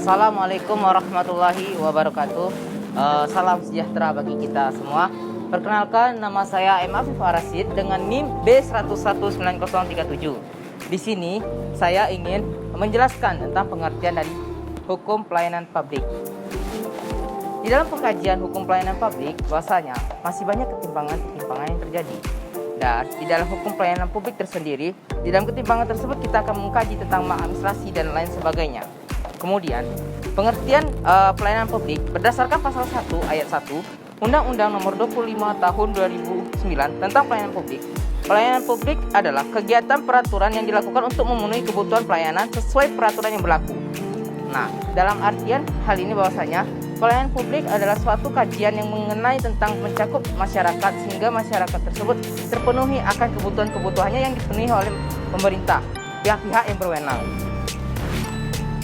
Assalamualaikum warahmatullahi wabarakatuh. Salam sejahtera bagi kita semua. Perkenalkan, nama saya M. Afif Arasid dengan NIM B1119037. Di sini saya ingin menjelaskan tentang pengertian dari hukum pelayanan publik. Di dalam pengkajian hukum pelayanan publik, bahwasanya masih banyak ketimpangan yang terjadi. Dan di dalam hukum pelayanan publik tersendiri, di dalam ketimpangan tersebut kita akan mengkaji tentang maladministrasi dan lain sebagainya. Kemudian, pengertian pelayanan publik berdasarkan pasal 1 ayat 1 Undang-Undang Nomor 25 Tahun 2009 tentang pelayanan publik. Pelayanan publik adalah kegiatan peraturan yang dilakukan untuk memenuhi kebutuhan pelayanan sesuai peraturan yang berlaku. Nah, dalam artian hal ini bahwasanya pelayanan publik adalah suatu kajian yang mengenai tentang mencakup masyarakat sehingga masyarakat tersebut terpenuhi akan kebutuhan-kebutuhannya yang dipenuhi oleh pemerintah, pihak-pihak yang berwenang.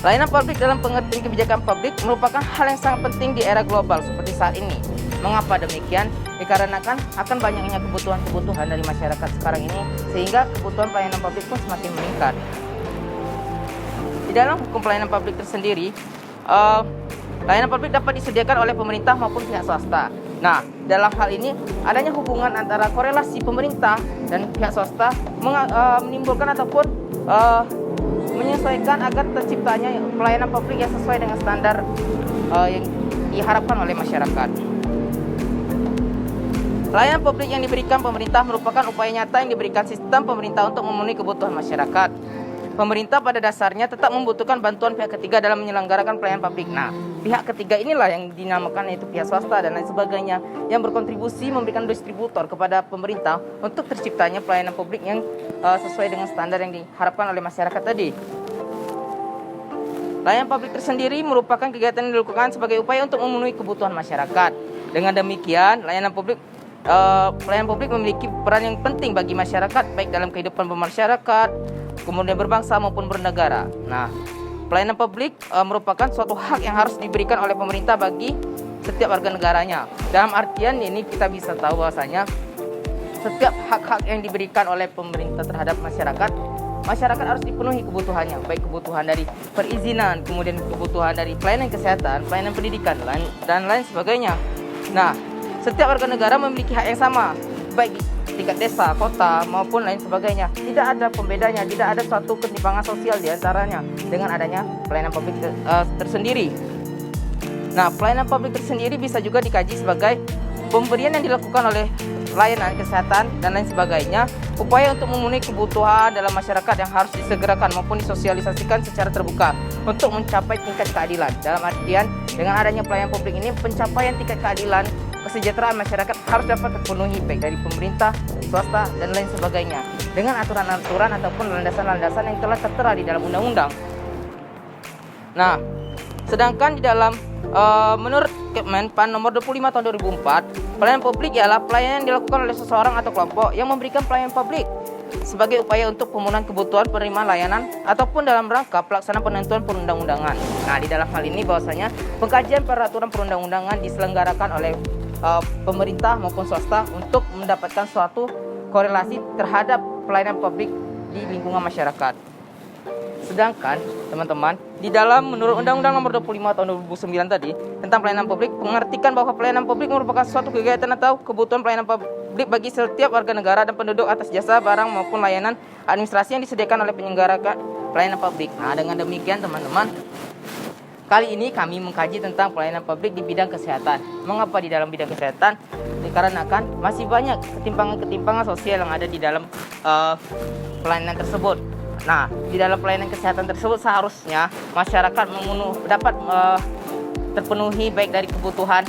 Pelayanan publik dalam pengertian kebijakan publik merupakan hal yang sangat penting di era global seperti saat ini. Mengapa demikian? Dikarenakan akan banyaknya kebutuhan-kebutuhan dari masyarakat sekarang ini sehingga kebutuhan pelayanan publik pun semakin meningkat. Di dalam hukum pelayanan publik tersendiri, pelayanan publik dapat disediakan oleh pemerintah maupun pihak swasta. Nah, dalam hal ini adanya hubungan antara korelasi pemerintah dan pihak swasta menimbulkan ataupun menyesuaikan agar terciptanya pelayanan publik yang sesuai dengan standar yang diharapkan oleh masyarakat. Pelayanan publik yang diberikan pemerintah merupakan upaya nyata yang diberikan sistem pemerintah untuk memenuhi kebutuhan masyarakat. Pemerintah pada dasarnya tetap membutuhkan bantuan pihak ketiga dalam menyelenggarakan pelayanan publik. Nah, pihak ketiga inilah yang dinamakan yaitu pihak swasta dan lain sebagainya yang berkontribusi memberikan distributor kepada pemerintah untuk terciptanya pelayanan publik yang sesuai dengan standar yang diharapkan oleh masyarakat tadi. Pelayanan publik tersendiri merupakan kegiatan yang dilakukan sebagai upaya untuk memenuhi kebutuhan masyarakat. Dengan demikian, pelayanan publik memiliki peran yang penting bagi masyarakat baik dalam kehidupan bermasyarakat, kemudian berbangsa maupun bernegara. Nah, pelayanan publik merupakan suatu hak yang harus diberikan oleh pemerintah bagi setiap warga negaranya. Dalam artian ini kita bisa tahu bahwasanya setiap hak-hak yang diberikan oleh pemerintah terhadap masyarakat harus dipenuhi kebutuhannya, baik kebutuhan dari perizinan, kemudian kebutuhan dari pelayanan kesehatan, pelayanan pendidikan, dan lain sebagainya. Nah, setiap warga negara memiliki hak yang sama, baik tingkat desa, kota, maupun lain sebagainya. Tidak ada pembedanya, tidak ada suatu ketimpangan sosial di antaranya dengan adanya pelayanan publik tersendiri. Nah, pelayanan publik tersendiri bisa juga dikaji sebagai pemberian yang dilakukan oleh layanan kesehatan dan lain sebagainya, upaya untuk memenuhi kebutuhan dalam masyarakat yang harus disegerakan maupun disosialisasikan secara terbuka untuk mencapai tingkat keadilan. Dalam artian, dengan adanya pelayanan publik ini, pencapaian tingkat keadilan kesejahteraan masyarakat harus dapat terpenuhi baik dari pemerintah, swasta, dan lain sebagainya dengan aturan-aturan ataupun landasan-landasan yang telah tertera di dalam undang-undang. Nah, sedangkan di dalam menurut Kemenpan nomor 25 tahun 2004, pelayanan publik ialah pelayanan yang dilakukan oleh seseorang atau kelompok yang memberikan pelayanan publik sebagai upaya untuk pemenuhan kebutuhan penerima layanan ataupun dalam rangka pelaksanaan penentuan perundang-undangan. Nah, di dalam hal ini bahwasanya pengkajian peraturan perundang-undangan diselenggarakan oleh pemerintah maupun swasta untuk mendapatkan suatu korelasi terhadap pelayanan publik di lingkungan masyarakat. Sedangkan teman-teman, di dalam menurut Undang-Undang Nomor 25 Tahun 2009 tadi tentang pelayanan publik mengartikan bahwa pelayanan publik merupakan suatu kegiatan atau kebutuhan pelayanan publik bagi setiap warga negara dan penduduk atas jasa, barang maupun layanan administrasi yang disediakan oleh penyelenggara pelayanan publik. Nah, dengan demikian teman-teman, kali ini kami mengkaji tentang pelayanan publik di bidang kesehatan. Mengapa di dalam bidang kesehatan? Dikarenakan masih banyak ketimpangan sosial yang ada di dalam pelayanan tersebut. Nah, di dalam pelayanan kesehatan tersebut seharusnya masyarakat dapat terpenuhi baik dari kebutuhan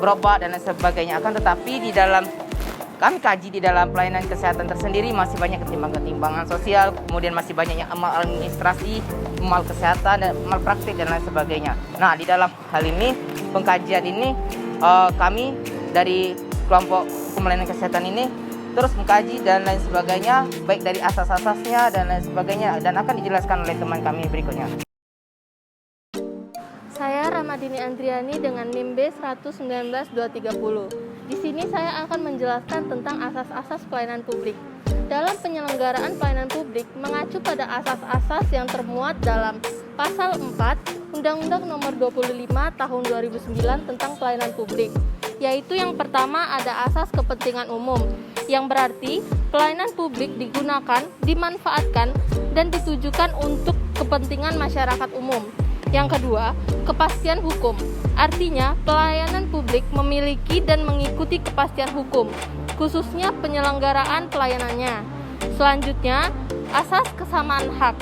berobat dan lain sebagainya. Akan tetapi di dalam kami kaji di dalam pelayanan kesehatan tersendiri masih banyak ketimpangan sosial, kemudian masih banyaknya maladministrasi, mal kesehatan dan mal praktik dan lain sebagainya. Nah, di dalam hal ini pengkajian ini kami dari kelompok pelayanan kesehatan ini terus mengkaji dan lain sebagainya, baik dari asas-asasnya dan lain sebagainya, dan akan dijelaskan oleh teman kami berikutnya. Saya Ramadini Andriani dengan NIM B119-230. Di sini saya akan menjelaskan tentang asas-asas pelayanan publik. dalam penyelenggaraan pelayanan publik mengacu pada asas-asas yang termuat dalam Pasal 4 Undang-Undang Nomor 25 Tahun 2009 tentang Pelayanan Publik, yaitu yang pertama ada asas kepentingan umum, yang berarti pelayanan publik digunakan, dimanfaatkan, dan ditujukan untuk kepentingan masyarakat umum. Yang kedua, kepastian hukum, artinya pelayanan publik memiliki dan mengikuti kepastian hukum, khususnya penyelenggaraan pelayanannya. Selanjutnya, asas kesamaan hak,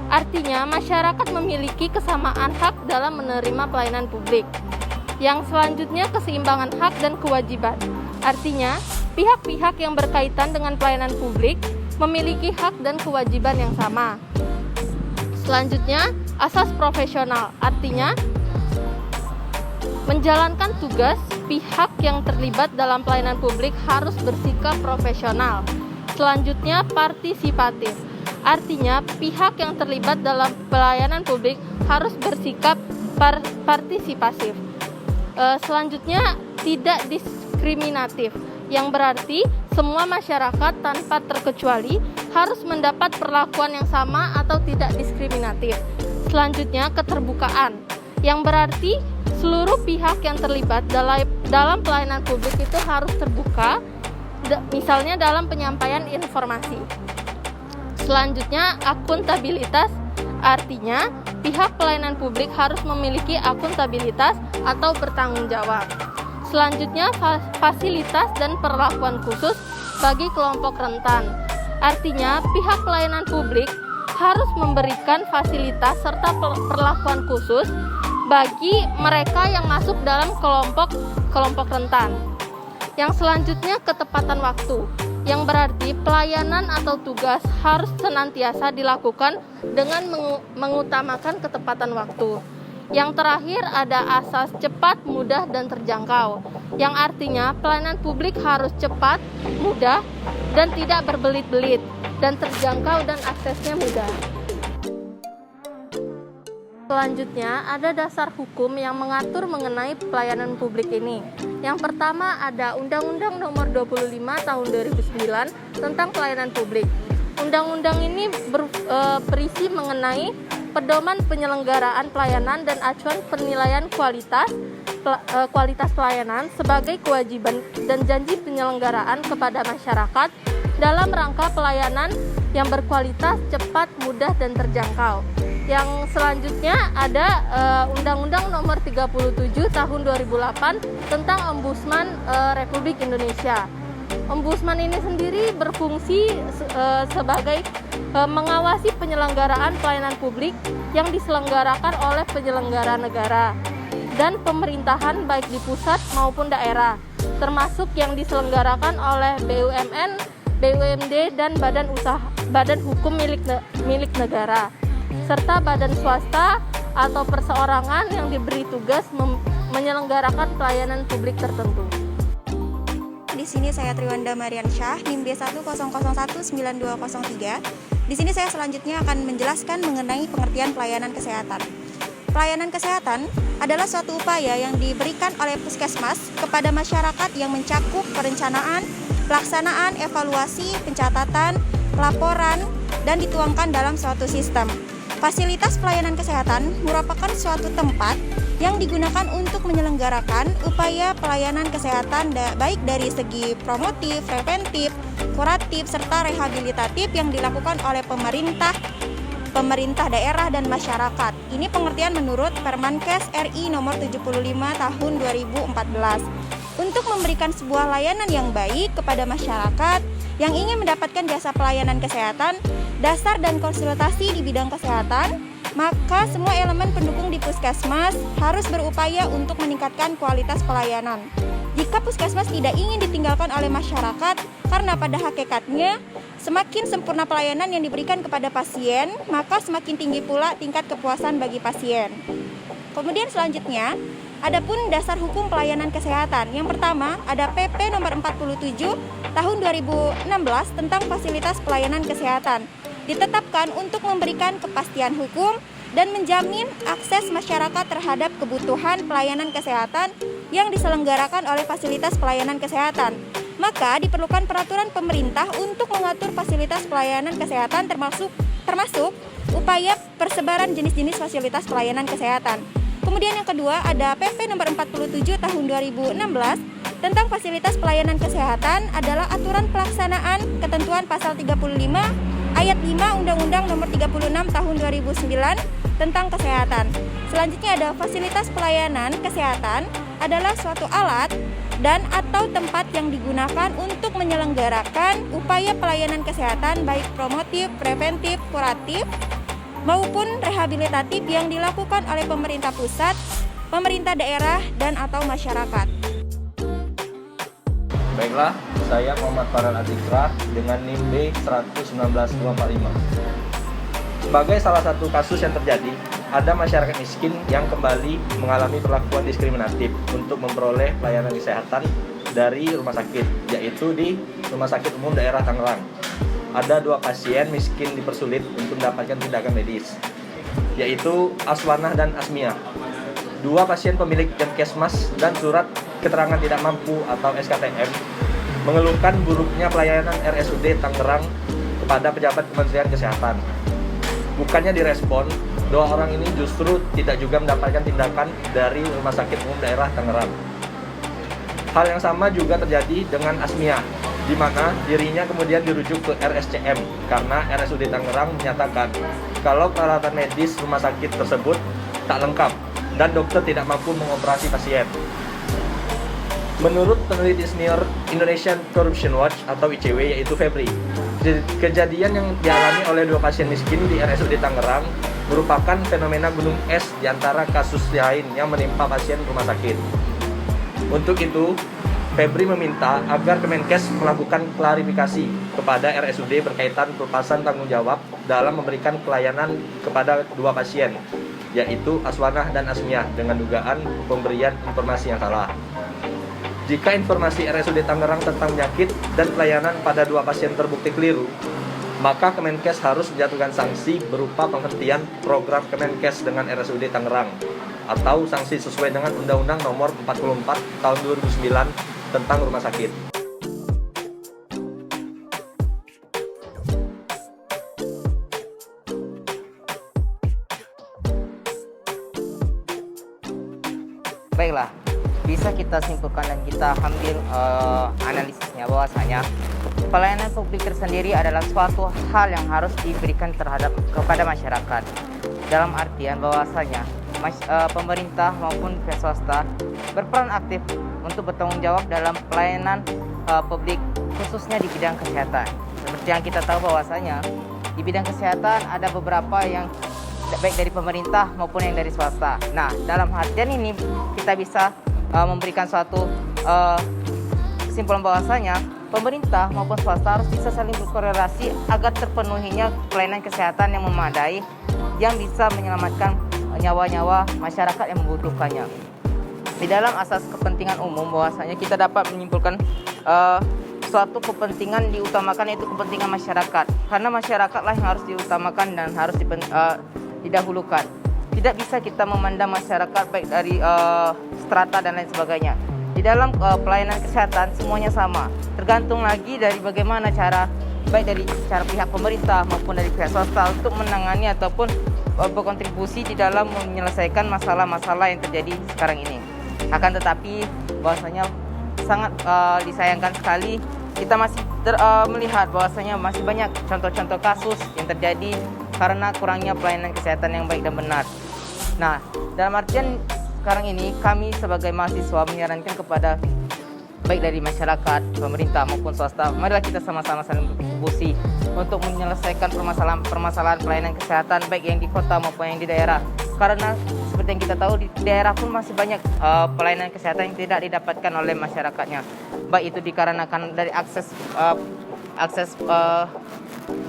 artinya masyarakat memiliki kesamaan hak dalam menerima pelayanan publik. Yang selanjutnya, keseimbangan hak dan kewajiban, artinya pihak-pihak yang berkaitan dengan pelayanan publik memiliki hak dan kewajiban yang sama. Selanjutnya, asas profesional, artinya menjalankan tugas pihak yang terlibat dalam pelayanan publik harus bersikap profesional. Selanjutnya, partisipatif, artinya pihak yang terlibat dalam pelayanan publik harus bersikap partisipatif. Selanjutnya, tidak diskriminatif, yang berarti semua masyarakat tanpa terkecuali harus mendapat perlakuan yang sama atau tidak diskriminatif. Selanjutnya, keterbukaan, yang berarti seluruh pihak yang terlibat dalam pelayanan publik itu harus terbuka, misalnya dalam penyampaian informasi. Selanjutnya, akuntabilitas, artinya pihak pelayanan publik harus memiliki akuntabilitas atau bertanggung jawab. Selanjutnya, fasilitas dan perlakuan khusus bagi kelompok rentan, artinya pihak pelayanan publik harus memberikan fasilitas serta perlakuan khusus bagi mereka yang masuk dalam kelompok rentan. Yang selanjutnya, ketepatan waktu, yang berarti pelayanan atau tugas harus senantiasa dilakukan dengan mengutamakan ketepatan waktu. Yang terakhir ada asas cepat, mudah, dan terjangkau, yang artinya pelayanan publik harus cepat, mudah, dan tidak berbelit-belit, dan terjangkau dan aksesnya mudah. Selanjutnya, ada dasar hukum yang mengatur mengenai pelayanan publik ini. Yang pertama ada Undang-Undang Nomor 25 Tahun 2009 tentang Pelayanan Publik. Undang-undang ini berisi mengenai pedoman penyelenggaraan pelayanan dan acuan penilaian kualitas pelayanan sebagai kewajiban dan janji penyelenggaraan kepada masyarakat dalam rangka pelayanan yang berkualitas, cepat, mudah, dan terjangkau. Yang selanjutnya ada Undang-Undang Nomor 37 Tahun 2008 tentang Ombudsman Republik Indonesia. Ombudsman ini sendiri berfungsi sebagai mengawasi penyelenggaraan pelayanan publik yang diselenggarakan oleh penyelenggara negara dan pemerintahan baik di pusat maupun daerah, termasuk yang diselenggarakan oleh BUMN, BUMD, dan badan hukum milik negara, serta badan swasta atau perseorangan yang diberi tugas menyelenggarakan pelayanan publik tertentu. Di sini saya Triwanda Mariansyah, NIM B1001923. Di sini saya selanjutnya akan menjelaskan mengenai pengertian pelayanan kesehatan. Pelayanan kesehatan adalah suatu upaya yang diberikan oleh puskesmas kepada masyarakat yang mencakup perencanaan, pelaksanaan, evaluasi, pencatatan, pelaporan, dan dituangkan dalam suatu sistem. Fasilitas pelayanan kesehatan merupakan suatu tempat yang digunakan untuk menyelenggarakan upaya pelayanan kesehatan baik dari segi promotif, preventif, kuratif, serta rehabilitatif yang dilakukan oleh pemerintah daerah dan masyarakat. Ini pengertian menurut Permenkes RI nomor 75 tahun 2014. Untuk memberikan sebuah layanan yang baik kepada masyarakat yang ingin mendapatkan jasa pelayanan kesehatan, dasar dan konsultasi di bidang kesehatan, maka semua elemen pendukung di puskesmas harus berupaya untuk meningkatkan kualitas pelayanan. Jika puskesmas tidak ingin ditinggalkan oleh masyarakat, karena pada hakikatnya semakin sempurna pelayanan yang diberikan kepada pasien, maka semakin tinggi pula tingkat kepuasan bagi pasien. Kemudian selanjutnya, adapun dasar hukum pelayanan kesehatan. Yang pertama, ada PP nomor 47 tahun 2016 tentang fasilitas pelayanan kesehatan. Ditetapkan untuk memberikan kepastian hukum dan menjamin akses masyarakat terhadap kebutuhan pelayanan kesehatan yang diselenggarakan oleh fasilitas pelayanan kesehatan. Maka diperlukan peraturan pemerintah untuk mengatur fasilitas pelayanan kesehatan termasuk upaya persebaran jenis-jenis fasilitas pelayanan kesehatan. Kemudian yang kedua ada PP nomor 47 tahun 2016 tentang fasilitas pelayanan kesehatan adalah aturan pelaksanaan ketentuan pasal 35 ayat 5 Undang-Undang nomor 36 tahun 2009 tentang kesehatan. Selanjutnya ada fasilitas pelayanan kesehatan adalah suatu alat dan atau tempat yang digunakan untuk menyelenggarakan upaya pelayanan kesehatan baik promotif, preventif, kuratif, maupun rehabilitatif yang dilakukan oleh pemerintah pusat, pemerintah daerah, dan atau masyarakat. Baiklah, saya Muhammad Farhan Azikra dengan NIM B119245. Sebagai salah satu kasus yang terjadi, ada masyarakat miskin yang kembali mengalami perlakuan diskriminatif untuk memperoleh pelayanan kesehatan dari rumah sakit, yaitu di Rumah Sakit Umum Daerah Tangerang. Ada 2 pasien miskin dipersulit untuk mendapatkan tindakan medis, yaitu Aswanah dan Asmia. 2 pasien pemilik Jamkesmas dan surat keterangan tidak mampu atau SKTM mengeluhkan buruknya pelayanan RSUD Tangerang kepada pejabat Kementerian Kesehatan. Bukannya direspon, 2 orang ini justru tidak juga mendapatkan tindakan dari Rumah Sakit Umum Daerah Tangerang. Hal yang sama juga terjadi dengan Asmia, di mana dirinya kemudian dirujuk ke RSCM karena RSUD Tangerang menyatakan kalau peralatan medis rumah sakit tersebut tak lengkap dan dokter tidak mampu mengoperasi pasien. Menurut peneliti senior Indonesian Corruption Watch atau ICW yaitu Febri, kejadian yang dialami oleh 2 pasien miskin di RSUD Tangerang merupakan fenomena gunung es di antara kasus lain yang menimpa pasien rumah sakit. Untuk itu, Febri meminta agar Kemenkes melakukan klarifikasi kepada RSUD berkaitan pelepasan tanggung jawab dalam memberikan pelayanan kepada 2 pasien, yaitu Aswanah dan Asmia dengan dugaan pemberian informasi yang salah. Jika informasi RSUD Tangerang tentang penyakit dan pelayanan pada 2 pasien terbukti keliru, maka Kemenkes harus menjatuhkan sanksi berupa penghentian program Kemenkes dengan RSUD Tangerang atau sanksi sesuai dengan Undang-Undang Nomor 44 Tahun 2009 tentang rumah sakit. Baiklah, bisa kita simpulkan dan kita ambil analisisnya bahwasanya pelayanan publik tersendiri adalah suatu hal yang harus diberikan kepada masyarakat. Dalam artian bahwasanya pemerintah maupun pihak swasta berperan aktif untuk bertanggung jawab dalam pelayanan publik khususnya di bidang kesehatan. Seperti yang kita tahu bahwasanya di bidang kesehatan ada beberapa yang baik dari pemerintah maupun yang dari swasta. Nah, dalam artian ini kita bisa memberikan suatu kesimpulan bahwasanya pemerintah maupun swasta harus bisa saling berkorelasi agar terpenuhinya pelayanan kesehatan yang memadai yang bisa menyelamatkan nyawa-nyawa masyarakat yang membutuhkannya. Di dalam asas kepentingan umum bahwasanya kita dapat menyimpulkan suatu kepentingan diutamakan yaitu kepentingan masyarakat, karena masyarakatlah yang harus diutamakan dan harus didahulukan. Tidak bisa kita memandang masyarakat baik dari strata dan lain sebagainya. Di dalam pelayanan kesehatan semuanya sama. Tergantung lagi dari bagaimana cara baik dari cara pihak pemerintah maupun dari pihak swasta untuk menangani ataupun berkontribusi di dalam menyelesaikan masalah-masalah yang terjadi sekarang ini. Akan tetapi bahwasanya sangat disayangkan sekali kita masih melihat bahwasanya masih banyak contoh-contoh kasus yang terjadi karena kurangnya pelayanan kesehatan yang baik dan benar. Nah, dalam artian sekarang ini kami sebagai mahasiswa menyarankan kepada baik dari masyarakat, pemerintah maupun swasta, marilah kita sama-sama saling berkontribusi untuk menyelesaikan permasalahan pelayanan kesehatan baik yang di kota maupun yang di daerah. Karena seperti yang kita tahu di daerah pun masih banyak pelayanan kesehatan yang tidak didapatkan oleh masyarakatnya. Baik itu dikarenakan dari akses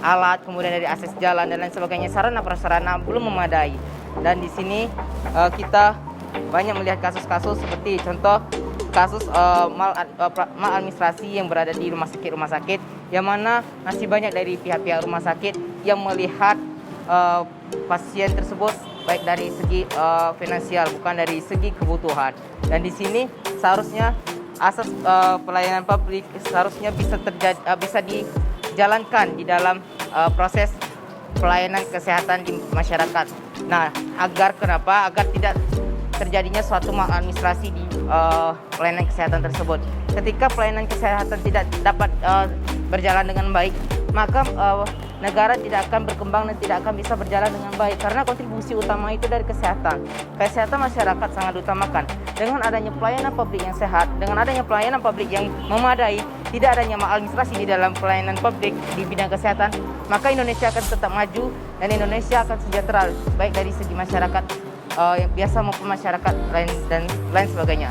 alat, kemudian dari akses jalan dan lain sebagainya, sarana prasarana belum memadai. Dan di sini kita banyak melihat kasus-kasus seperti contoh kasus maladministrasi yang berada di rumah sakit yang mana masih banyak dari pihak-pihak rumah sakit yang melihat pasien tersebut baik dari segi finansial bukan dari segi kebutuhan. Dan di sini seharusnya asas pelayanan publik seharusnya bisa dijalankan di dalam proses pelayanan kesehatan di masyarakat. Nah, agar tidak terjadinya suatu maladministrasi di pelayanan kesehatan tersebut. Ketika pelayanan kesehatan tidak dapat berjalan dengan baik, maka negara tidak akan berkembang dan tidak akan bisa berjalan dengan baik, karena kontribusi utama itu dari kesehatan. Kesehatan masyarakat sangat diutamakan. Dengan adanya pelayanan publik yang sehat, dengan adanya pelayanan publik yang memadai, tidak adanya maladministrasi di dalam pelayanan publik di bidang kesehatan, maka Indonesia akan tetap maju dan Indonesia akan sejahtera, baik dari segi masyarakat yang biasa maupun masyarakat lain dan lain sebagainya.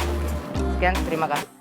Sekian, terima kasih.